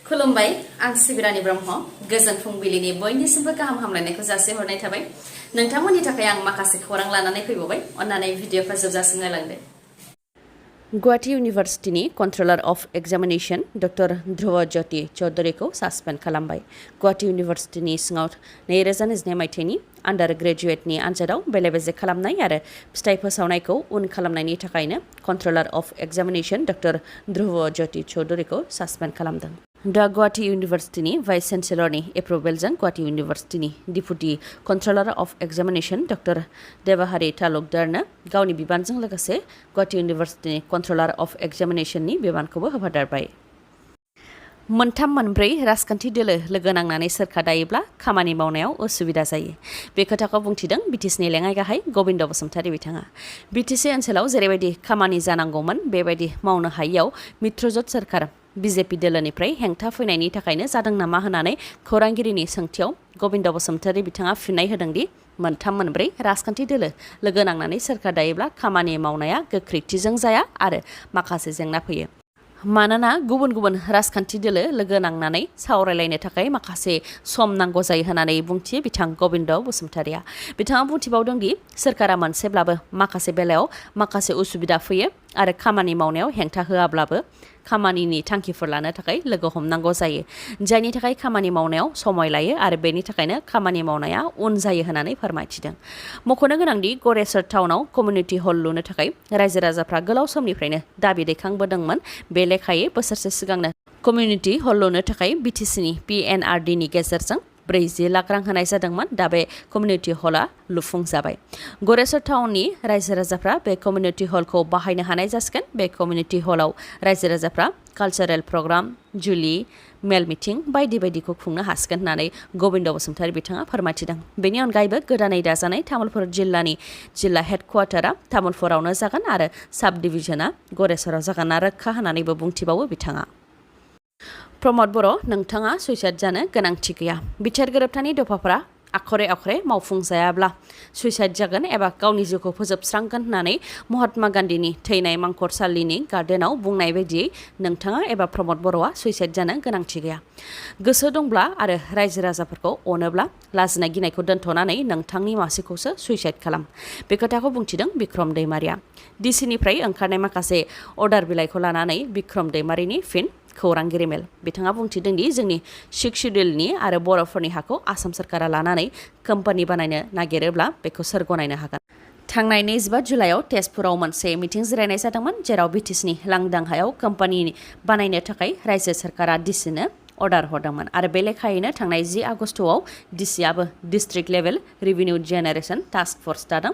खुलुमबाय आं सिबिरानि ब्रह्म गोजोन फुंबिलिनि बयनिसिमबो गाहाम हामलायनायखौ जासिहरनाय थाबाय नोंथांमोननि थाखाय आं माखासे खौरां लानानै फैबावबाय अन्नानै भिडिअखौ जोबजासिम नायलांदो Guwahati इउनिभार्सिटिनि कन्ट्रोलार of examination doctor Dhruv Jyoti चौधुरीखौ सासपेन्ड खालामबाय गुवाहाटी इउनिभार्सिटिनि सिङाव 2022 मायथाइनि आन्डार ग्रेजुएटनि आनजादाव बेले-बेजे खालामनाय आरो फिथाइ फोसावनायखौ उन खालामनायनि थाखायनो controller of examination doctor Dhruv Jyoti चौधुरीखौ सासपेन्ड खालामदों दा गुवाहाटी इउनिभार्सिटिनि भाइस चेन्सेलरनि एप्रुभेलजों गुवाहाटी इउनिभार्सिटिनि deputy controller of examination doctor Debahari तालुकदारनो गावनि बिबानजों लोगोसे गुवाहाटी इउनिभार्सिटिनि कन्ट्रोलार अफ एग्जामिनेशननि बिबानखौबो होफादेरबाय मोनथाम मोनब्रै राजखान्थि दोलो लोगो नांनानै सोरखार दायोब्ला खामानि मावनायाव उसुबिदा जायो बे खोथाखौ बुंथिदों बिटिसिनि लेङाइ गाहाय गबिन्द बसुमतारी बिथाङा बिटिसि ओनसोलाव जेरैबायदि खामानि जानांगौमोन बेबायदि मावनो हायैयाव मित्रजोट सोरखार बिजेपि दोलोनिफ्राय हेंथा फैनायनि थाखायनो जादों नामा होननानै खौरांगिरिनि सोंथियाव गबिन्द बसुमतारी बिथाङा फिननाय होदोंदि मोनथाम मोनब्रै राजखान्थि दोलो लोगो नांनानै सोरखार दायोब्ला खामानि मावनाया गोख्रैथिजों जाया आरो माखासे जेंना फैयो मानोना गुबुन गुबुन राजखान्थि दोलो लोगो नांनानै सावरायलायनो थाखाय माखासे सम नांगौ जायो होननानै बुंथियो बिथां गबिन्द बसुमतारीया बिथाङा बुंथिबावदों दि सोरखारा मोनसेब्लाबो माखासे बेलायाव माखासे उसुबिदा फैयो आरो खामानि मावनायाव हेंथा होआब्लाबो खामानिनि थांखिफोर लानो थाखाय लोगो हमनांगौ जायो जायनि थाखाय खामानि मावनायाव समय लायो आरो बेनि थाखायनो खामानि मावनाया उन जायो होननानै फोरमायथिदों मख'नो गोनांदि गरेस्वर टाउनाव कमिउनिटि हल लुनो थाखाय रायजो राजाफ्रा गोलाव समनिफ्रायनो दाबि दैखांबोदोंमोन बे लेखायै बोसोरसे सिगांनो कमिउनिटि हल लुनो थाखाय बिटिसिनि PNRDनि गेजेरजों 40 लाख रां होनाय जादोंमोन दा बे कमिउनिटि हला लुफुंजाबाय गरेस्वर टाउननि रायजो राजाफ्रा बे कमिउनिटि हलखौ बाहायनो हानाय जासिगोन बे कमिउनिटि हलाव रायजो राजाफ्रा कालचारेल प्रग्राम जुलि मेल मिटिं बायदि बायदिखौ खुंनो हासिगोन होननानै गबिन्द बसुमतारी बिथाङा फोरमायथिदों बेनि अनगायैबो गोदानै दाजानाय तामुलपुर जिल्लानि जिल्ला हेडक्वार्टारा तामुलपुरावनो जागोन आरो साब डिभिजना गरेस्वराव जागोन रोखा होननानैबो बुंथिबावो बिथाङा प्रमद बर' नोंथाङा सुइसाइड जानो गोनांथि गैया बिथार गोरोबथानि दफाफोरा आखरे आखरे मावफुंजायाब्ला सुइसाइड जागोन एबा गावनि जिउखौ फोजोबस्रांगोन होननानै महात्मा गान्धीनि थैनाय मांखरसालिनि गार्डेनाव बुंनाय बायदियै नोंथाङा एबा प्रमद बर'आ सुइसाइड जानो गोनांथि गैया गोसो दंब्ला आरो रायजो राजाफोरखौ अनोब्ला लाजिनाय गिनायखौ दोनथ'नानै नोंथांनि मासिखौसो सुइसाइड खालाम बे खोथाखौ बुंथिदों बिक्रम दैमारिया डिसिनिफ्राय ओंखारनाय माखासे अर्डार बिलाइखौ लानानै बिक्रम दैमारिनि फिन खौरांगिरि मेल बिथाङा बुंथिदों दि जोंनि 6 शिड्युलनि आरो बर'फोरनि हाखौ आसाम सरकारा लानानै कम्पानि बानायनो नागिरोब्ला बेखौ सोर गनायनो हागोन थांनाय 25 जुलाइआव तेजपुराव मोनसे मिटिं जिरायनाय जादोंमोन जेराव बिटिसिनि लांदां हायाव कम्पानि बानायनो थाखाय रायजो सरकारा डिसिनो अर्डार हरदोंमोन आरो बे लेखायैनो थांनाय 10 आगस्टआव डिसिआबो district level revenue generation task force दादों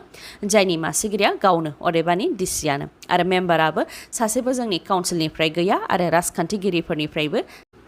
जायनि मासिगिरिया गावनो अदेबानि डिसिआनो आरो मेम्बाराबो सासेबो जोंनि काउन्सिलनिफ्राय गैया आरो राजखान्थिगिरिफोरनिफ्रायबो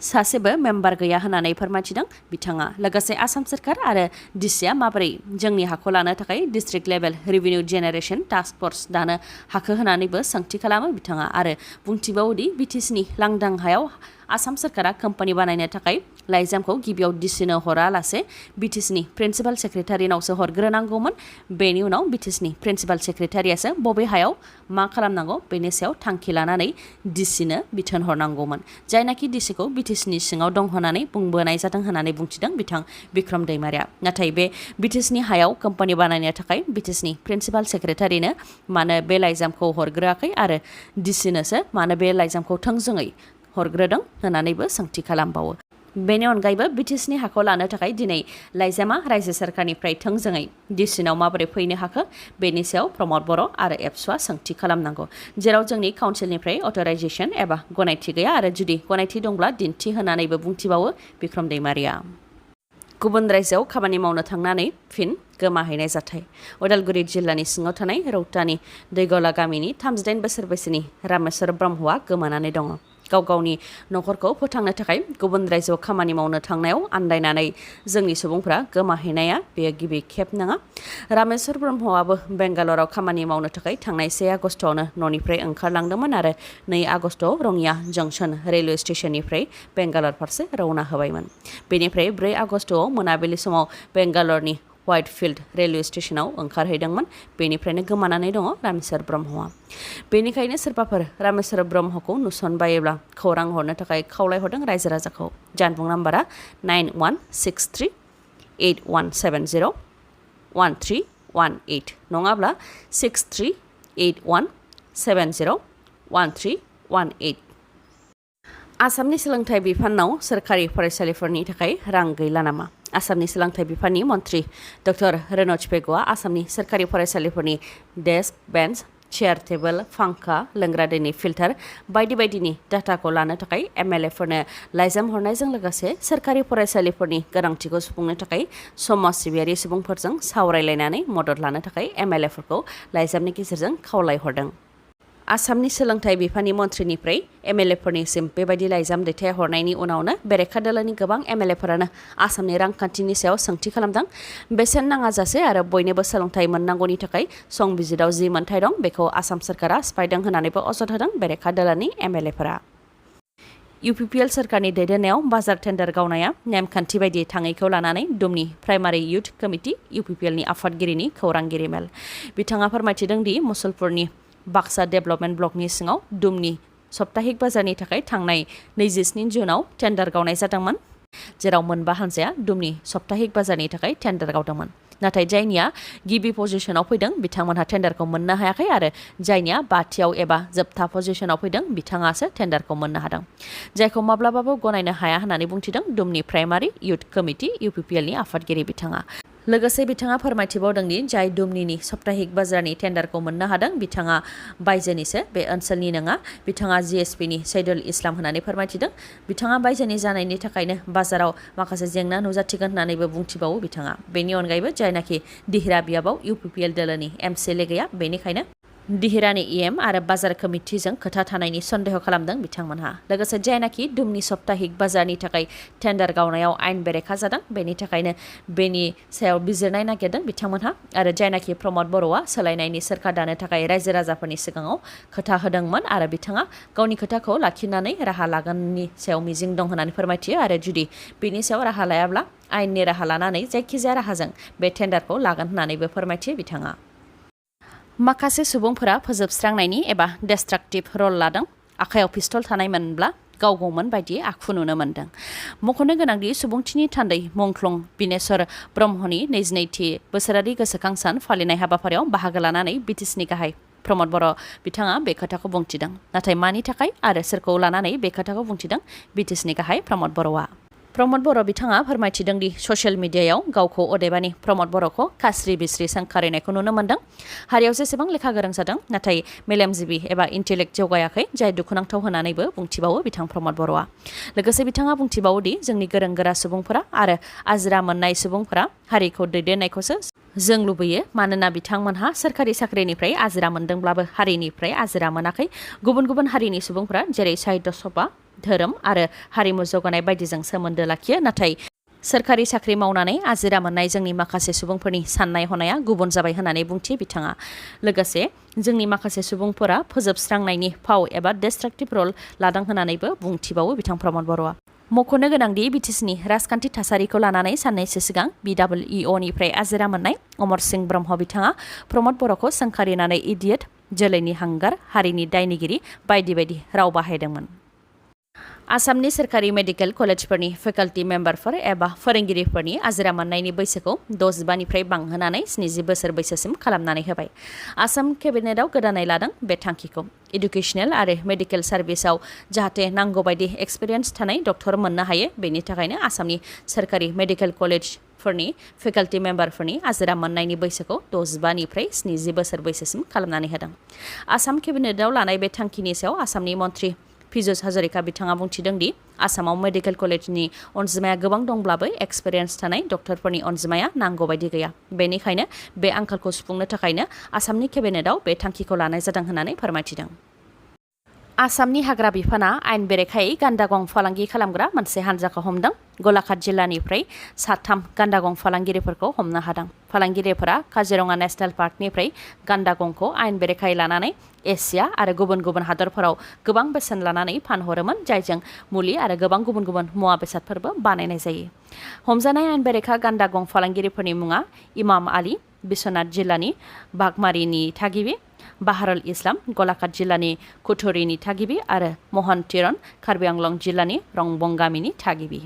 सासेबो मेम्बार गैया होननानै फोरमायथिदों बिथाङा लोगोसे आसाम सरकार आरो डिसिआ माबोरै जोंनि हाखौ लानो थाखाय district level revenue generation task force दानो हाखो होननानैबो सोंथि खालामो बिथाङा आरो बुंथिबावोदि बिटिसिनि लांदां हायाव आसाम सरकारा कम्पानि बानायनो थाखाय लाइजामखौ गिबियाव डिसिनो हरालासे बिटिसिनि प्रिन्सिपाल सेक्रेटारिनावसो हरग्रोनांगौमोन बेनि उनाव बिटिसिनि प्रिन्सिपाल सेक्रेटारियासो बबे हायाव मा खालामनांगौ बेनि सायाव थांखि लानानै डिसिनो बिथोन हरनांगौमोन जायनाखि डिसिखौ बिटिसिनि सिङाव दं होननानै बुंबोनाय जादों होननानै बुंथिदों बिथां बिक्रम दैमारिया नाथाय बे बिटिसिनि हायाव कम्पानि बानायनो थाखाय बिटिसिनि प्रिन्सिपाल सेक्रेटारिनो मानो बे लाइजामखौ हरग्रोआखै आरो डिसिनोसो मानो बे लाइजामखौ थोंजोङै हरग्रोदों होननानैबो सोंथि खालामबावो बेनि अनगायैबो बिटिसिनि हाखौ लानो थाखाय दिनै लाइजामा रायजो सरकारनिफ्राय थोंजोङै डिसिनाव माबोरै फैनो हाखो बेनि सायाव प्रमद बर' आरो एबसुआ सोंथि खालामनांगौ जेराव जोंनि काउन्सिलनिफ्राय अथराइजेसन एबा गनायथि गैया आरो जुदि गनायथि दंब्ला दिन्थि होनानैबो बुंथिबावो बिक्रम दैमारिया गुबुन रायजोआव खामानि मावनो थांनानै फिन गोमाहैनाय जाथाय उदालगुरि जिल्लानि सिङाव थानाय रौतानि दैगला गामिनि 38 बोसोर बैसोनि रामेश्वर ब्रह्मआ गोमानानै दङ गाव गावनि नखरखौ फोथांनो थाखाय गुबुन रायजोआव खामानि मावनो थांनायाव आन्दायनानै जोंनि सुबुंफोरा गोमाहैनाया बेयो गिबि खेब नङा रामेश्वर ब्रह्मआबो बेंगालराव खामानि मावनो थाखाय थांनाय 1 आगस्टआवनो न'निफ्राय ओंखारलांदोंमोन आरो 2 आगस्टआव रङिया जंसन रेलवे स्टेशननिफ्राय बेंगालर फारसे रौना होबायमोन बेनिफ्राय 4 आगस्टआव मोनाबिलि समाव बेंगालरनि व्हाइटफील्ड रेलवे स्टेशनाव ओंखारहैदोंमोन बेनिफ्रायनो गोमानानै दङ रामेश्वर ब्रह्मआ बेनिखायनो सोरबाफोर रामेश्वर ब्रह्मखौ नुसनबायोब्ला खौरां हरनो थाखाय खावलायहरदों रायजो राजाखौ जानबुं नाम्बारा 9163811701 नङाब्ला 6381701318 आसामनि सोलोंथाइ बिफानाव सोरखारि फरायसालिफोरनि थाखाय रां गैला नामा आसामनि सोलोंथाइ बिफाननि मन्थ्रि डक्टर रनज पेगुआ आसामनि सोरखारि फरायसालिफोरनि डेस्क बेन्च चेयार टेबोल फांखा लोंग्रा दैनि फिल्टार बायदि बायदिनि डाटाखौ लानो थाखाय एमएलएफोरनो लाइजाम हरनायजों लोगोसे सोरखारि फरायसालिफोरनि गोनांथिखौ सुफुंनो थाखाय समाज सिबियारि सुबुंफोरजों सावरायलायनानै मदद लानो थाखाय एमएलएफोरखौ लाइजामनि गेजेरजों खावलायहरदों आसामनि सोलोंथाइ बिफाननि मन्थ्रिनिफ्राय एमएलएफोरनिसिम बेबायदि लाइजाम दैथायहरनायनि उनावनो बेरेखा दोलोनि गोबां एमएलएफोरानो आसामनि रांखान्थिनि सायाव सोंथि खालामदों बेसेन नाङाजासे आरो बयनोबो सोलोंथाइ मोननांगौनि थाखाय संबिजिराव जि मोन्थाय दं बेखौ आसाम सोरखारा सिफायदों होननानैबो अजद होदों बेरेखा दोलोनि एमएलएफोरा इउपिपिएल सोरखारनि दैदेननायाव बाजार टेन्डार गावनाया नेमखान्थि बायदियै थाङैखौ लानानै दुमनि प्राइमारि इयुथ कमिटि इउपिपिएलनि आफादगिरिनि खौरांगिरि मेल बिथाङा फोरमायथिदों दि मुसलपुरनि बाक्सा डेभेलपमेन्ट ब्लकनि सिङाव दुमनि सप्ताहिक बाजारनि थाखाय थांनाय 27 जुनाव टेन्डार गावनाय जादोंमोन जेराव मोनबा हानजाया दुमनि सप्ताहिक बाजारनि थाखाय टेन्डार गावदोंमोन नाथाय जायनिया गिबि पजिशनाव फैदों बिथांमोनहा टेन्डारखौ मोननो हायाखै आरो जायनिया बाथियाव एबा जोबथा पजिशनाव फैदों बिथाङासो टेन्डारखौ मोननो हादों जायखौ माब्लाबाबो गनायनो हाया होननानै बुंथिदों दुमनि प्राइमारि इयुथ कमिटि इउपिपिएलनि आफादगिरि बिथाङा लोगोसे बिथाङा फोरमायथिबावदों दि जाय दुमनिनि सप्ताहिक बाजारनि टेन्डारखौ मोननो हादों बिथाङा बायजोनिसो बे ओनसोलनि नङा बिथाङा जिएसपिनि सैदुल इस्लाम होननानै फोरमायथिदों बिथाङा बायजोनि जानायनि थाखायनो बाजाराव माखासे जेंना नुजाथिगोन होननानैबो बुंथिबावो बिथाङा बेनि अनगायैबो जायनाखि दिहिरा बियाबाव इउपिपिएल दोलोनि एमसिएलए गैया बेनिखायनो दिहिरानि इएम आरो बाजार कमिटिजों खोथा थानायनि सन्देह खालामदों बिथांमोनहा लोगोसे जायनाखि दुमनि सप्ताहिक बाजारनि थाखाय टेन्डार गावनायाव आयेन बेरेखा जादों बेनि थाखायनो बेनि सायाव बिजिरनाय नागिरदों बिथांमोनहा आरो जायनाखि प्रमद बर'आ सोलायनायनि सोरखार दानो थाखाय रायजो राजाफोरनि सिगाङाव खोथा होदोंमोन आरो बिथाङा गावनि खोथाखौ लाखिनानै राहा लागोननि सायाव मिजिं दं होननानै फोरमायथियो आरो जुदि बेनि सायाव राहा लायाब्ला आयेननि राहा लानानै जायखिजाया राहाजों बे टेन्डारखौ लागोन होननानैबो फोरमायथियो बिथाङा माखासे सुबुंफोरा फोजोबस्रांनायनि एबा डिस्ट्राक्टिभ रल लादों आखायाव पिस्तल थानायमोनब्ला गावगौमोन बायदि आखु नुनो मोन्दों मख'नो गोनांदि सुबुंथिनि थान्दै मुंख्लं बिनेश्वर ब्रह्मनि 22थि बोसोरारि गोसोखां सान फालिनाय हाबाफारियाव बाहागो लानानै बिटिसिनि गाहाय प्रमद बर' बिथाङा बे खोथाखौ बुंथिदों नाथाय मानि थाखाय आरो सोरखौ लानानै बे खोथाखौ बुंथिदों बिटिसिनि गाहाय प्रमद बर'आ प्रमद बर' बिथाङा फोरमायथिदों दि ससियेल मिडियायाव गावखौ अदेबानि प्रमद बर'खौ खास्रि बिस्रि सोंखारिनायखौ नुनो मोन्दों हारियाव जेसेबां लेखा गोरों जादों नाथाय मेलेमजिबि एबा इन्टेलेक्ट जौगायाखै जाय दुखुनांथाव होननानैबो बुंथिबावो बिथां प्रमद बर'आ लोगोसे बिथाङा बुंथिबावो दि जोंनि गोरों गोरा सुबुंफोरा आरो आजिरा मोननाय सुबुंफोरा हारिखौ दैदेननायखौसो जों लुबैयो मानोना बिथांमोनहा सोरखारि साख्रिनिफ्राय आजिरा मोनदोंब्लाबो हारिनिफ्राय आजिरा मोनाखै गुबुन गुबुन हारिनि सुबुंफोरा जेरै साहित्य सभा धोरोम आरो हारिमु जौगानाय बायदिजों सोमोन्दो लाखियो नाथाय सोरखारि साख्रि मावनानै आजिरा मोननाय जोंनि माखासे सुबुंफोरनि साननाय हनाया गुबुन जाबाय होननानै बुंथियो बिथाङा लोगोसे जोंनि माखासे सुबुंफोरा फोजोबस्रांनायनि फाव एबा डिस्ट्राक्टिभ रल लादों होननानैबो बुंथिबावो बिथां प्रमद बर'आ मख'नो गोनांदि बिटिसिनि राजखान्थि थासारिखौ लानानै साननैसो सिगां बिडब्लिउइअनिफ्राय आजिरा मोननाय अमर सिंह ब्रह्म बिथाङा प्रमद बर'खौ सोंखारिनानै इडियट जोलैनि हांगार हारिनि दायनिगिरि बायदि बायदि राव बाहायदोंमोन आसामनि सोरखारि मेडिकेल कलेजफोरनि फेकाल्टि मेम्बारफोर एबा फोरोंगिरिफोरनि आजिरा मोननायनि बैसोखौ 65निफ्राय बांहोनानै 70 बोसोर बैसोसिम खालामनानै होबाय आसाम केबिनेटआव गोदानै लादों बे थांखिखौ इडुकेसनेल आरो मेडिकेल सार्भिसाव जाहाथे नांगौबायदि एक्सपिरियेन्स थानाय डक्टर मोननो हायो बेनि थाखायनो आसामनि सोरखारि मेडिकेल कलेजफोरनि फेकाल्टि मेम्बारफोरनि आजिरा मोननायनि बैसोखौ 65निफ्राय 70 बोसोर बैसोसिम खालामनानै होदों आसाम केबिनेटआव लानाय बे थांखिनि सायाव आसामनि मन्थ्रि पिजुस हाजरिका बिथाङा बुंथिदों दि आसामाव मेडिकेल कलेजनि अनजिमाया गोबां दंब्लाबो एक्सपिरियेन्स थानाय डक्टरफोरनि अनजिमाया नांगौ बायदि गैया बेनिखायनो बे आंखालखौ सुफुंनो थाखायनो आसामनि केबिनेटआव बे थांखिखौ लानाय जादों होननानै फोरमायथिदों आसामनि हाग्रा बिफाना आयेन बेरेखायै गान्दा गं फालांगि खालामग्रा मोनसे हानजाखौ हमदों। गलाघाट जिल्लानिफ्राय 3 गान्दा गं फालांगिरिफोरखौ हमनो हादों। फालांगिरिफोरा काजिरङा नेशनेल पार्कनिफ्राय गान्दा गंखौ आयेन बेरेखायै लानानै एसिया आरो गुबुन गुबुन हादरफोराव गोबां बेसेन लानानै फानहरोमोन, जायजों मुलि आरो गोबां गुबुन गुबुन मुवा बेसादफोरबो बानायनाय जायो। हमजानाय आयेन बेरेखा गान्दा गं फालांगिरिफोरनि मुङा इमाम आली, बिश्वनाथ जिल्लानि बागमारिनि थागिबि, बाहारुल इस्लाम, गलाघाट जिल्लानि कुथुरिनि थागिबि आरो महन तिरन, कार्बि आंलं जिल्लानि रंबं गामिनि थागिबि।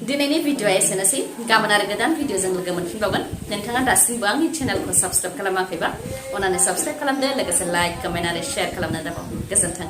दिनैनि भिडिअ'आ एसेनोसै। गाबोन आरो गोदान भिडिअ'जों लोगो मोनफिनबावगोन। नोंथाङा दासिमबो आंनि चेनेलखौ साबस्क्राइब खालामाखैबा अन्नानै साबस्क्राइब खालामदो, लोगोसे लाइक, कमेन्ट आरो शेयार खालामनो दाबाव। गोजोन्थों।